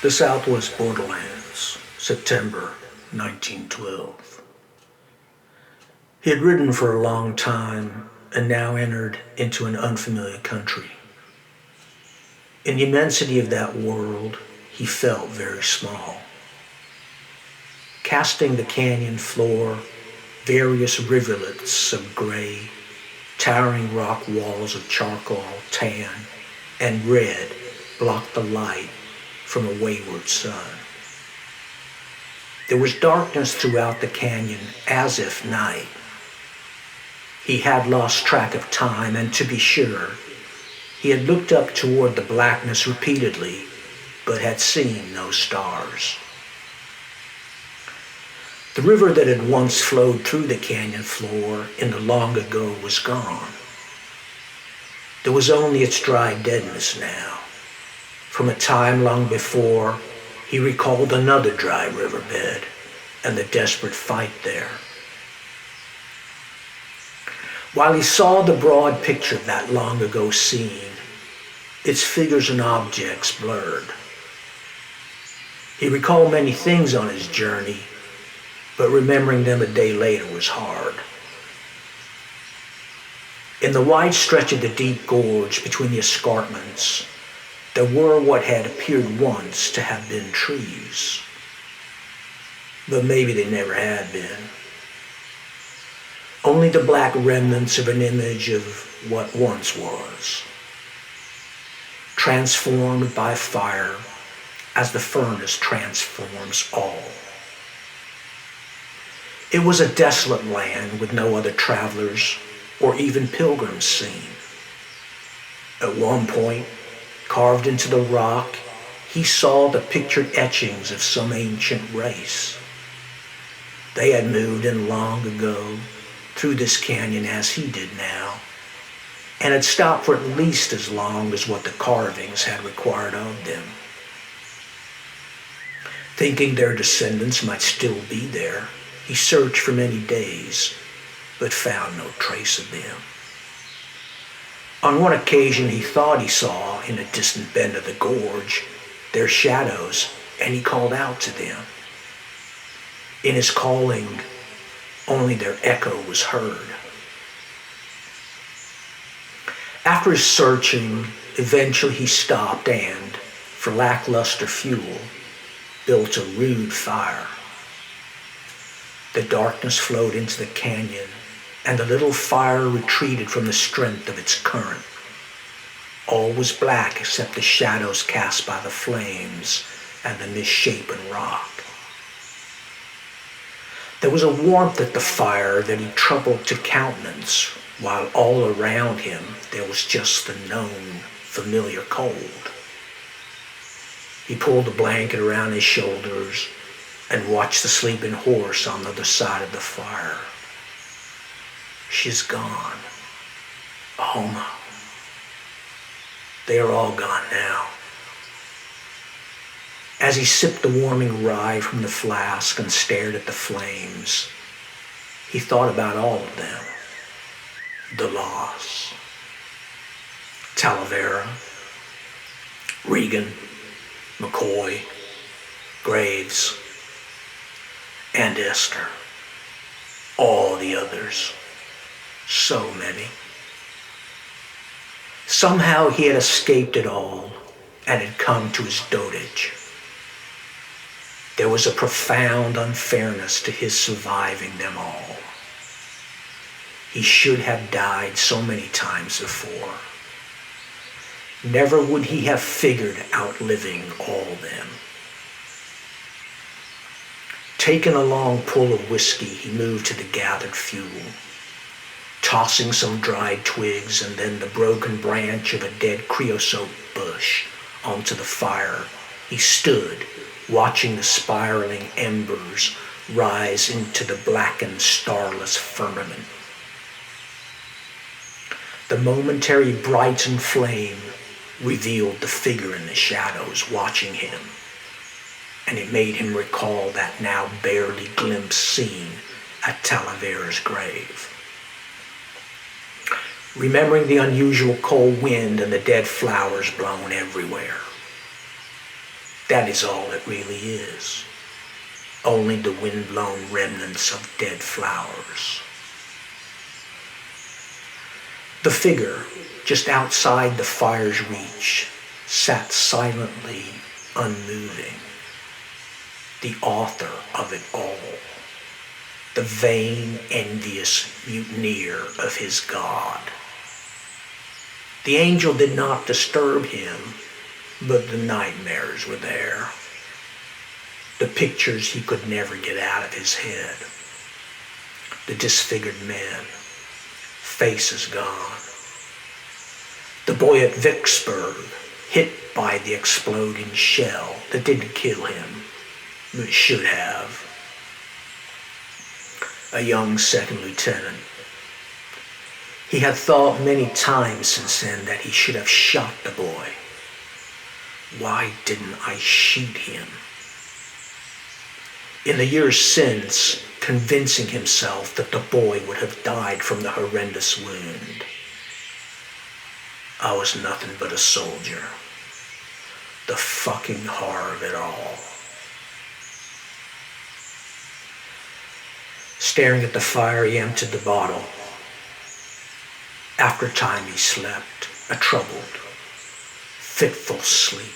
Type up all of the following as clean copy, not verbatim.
The Southwest Borderlands, September 1912. He had ridden for a long time and now entered into an unfamiliar country. In the immensity of that world, he felt very small. Casting the canyon floor, various rivulets of gray, towering rock walls of charcoal, tan, and red blocked the light from a wayward sun. There was darkness throughout the canyon, as if night. He had lost track of time, and to be sure, he had looked up toward the blackness repeatedly, but had seen no stars. The river that had once flowed through the canyon floor in the long ago was gone. There was only its dry deadness now. From a time long before, he recalled another dry riverbed and the desperate fight there. While he saw the broad picture of that long ago scene, its figures and objects blurred. He recalled many things on his journey, but remembering them a day later was hard. In the wide stretch of the deep gorge between the escarpments, there were what had appeared once to have been trees. But maybe they never had been. Only the black remnants of an image of what once was, transformed by fire as the furnace transforms all. It was a desolate land with no other travelers or even pilgrims seen. At one point, carved into the rock, he saw the pictured etchings of some ancient race. They had moved in long ago through this canyon as he did now, and had stopped for at least as long as what the carvings had required of them. Thinking their descendants might still be there, he searched for many days, but found no trace of them. On one occasion he thought he saw, in a distant bend of the gorge, their shadows, and he called out to them. In his calling, only their echo was heard. After his searching, eventually he stopped and, for lackluster fuel, built a rude fire. The darkness flowed into the canyon, and the little fire retreated from the strength of its current. All was black except the shadows cast by the flames and the misshapen rock. There was a warmth at the fire that he troubled to countenance, while all around him there was just the known, familiar cold. He pulled the blanket around his shoulders and watched the sleeping horse on the other side of the fire. She's gone. Homa. They are all gone now. As he sipped the warming rye from the flask and stared at the flames, he thought about all of them. The loss. Talavera, Regan, McCoy, Graves, and Esther. All the others. So many. Somehow he had escaped it all and had come to his dotage. There was a profound unfairness to his surviving them all. He should have died so many times before. Never would he have figured outliving all them. Taking a long pull of whiskey, he moved to the gathered fuel. Tossing some dried twigs and then the broken branch of a dead creosote bush onto the fire, he stood, watching the spiraling embers rise into the blackened, starless firmament. The momentary brightened flame revealed the figure in the shadows watching him, and it made him recall that now barely glimpsed scene at Talavera's grave. Remembering the unusual cold wind and the dead flowers blown everywhere. That is all it really is. Only the wind-blown remnants of dead flowers. The figure, just outside the fire's reach, sat silently unmoving. The author of it all. The vain, envious mutineer of his God. The angel did not disturb him, but the nightmares were there. The pictures he could never get out of his head. The disfigured men, faces gone. The boy at Vicksburg, hit by the exploding shell that didn't kill him, but should have. A young second lieutenant. He had thought many times since then that he should have shot the boy. Why didn't I shoot him? In the years since, convincing himself that the boy would have died from the horrendous wound. I was nothing but a soldier. The fucking horror of it all. Staring at the fire, he emptied the bottle. After a time he slept, a troubled, fitful sleep.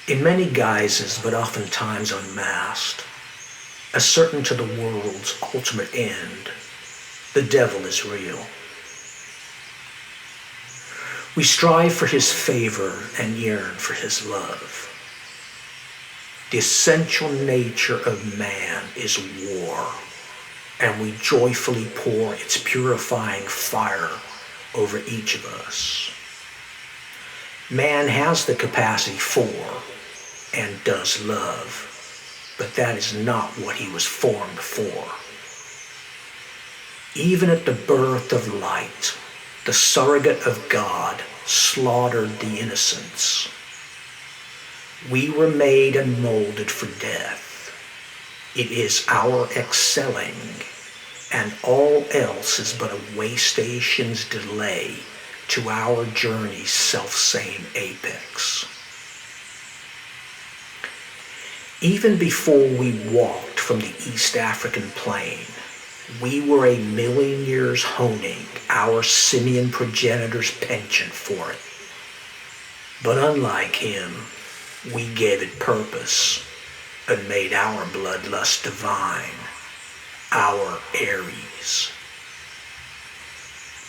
In many guises, but oftentimes unmasked, ascertain to the world's ultimate end, the devil is real. We strive for his favor and yearn for his love. The essential nature of man is war, and we joyfully pour its purifying fire over each of us. Man has the capacity for and does love, but that is not what he was formed for. Even at the birth of light, the surrogate of God slaughtered the innocents. We were made and molded for death. It is our excelling, and all else is but a way station's delay to our journey's selfsame apex. Even before we walked from the East African plain, we were a million years honing our simian progenitor's penchant for it. But unlike him, we gave it purpose and made our bloodlust divine, our Aries.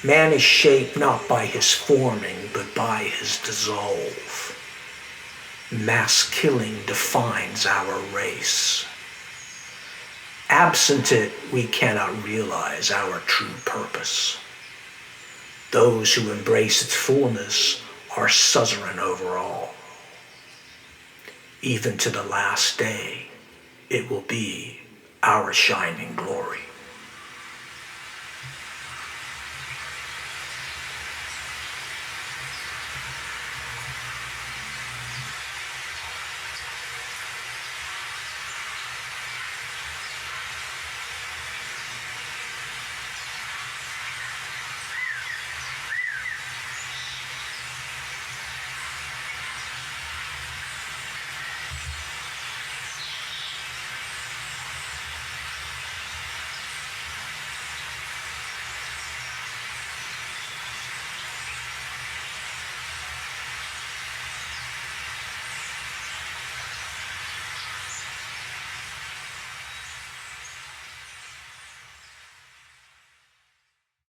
Man is shaped not by his forming, but by his dissolve. Mass killing defines our race. Absent it, we cannot realize our true purpose. Those who embrace its fullness are suzerain over all. Even to the last day, it will be our shining glory.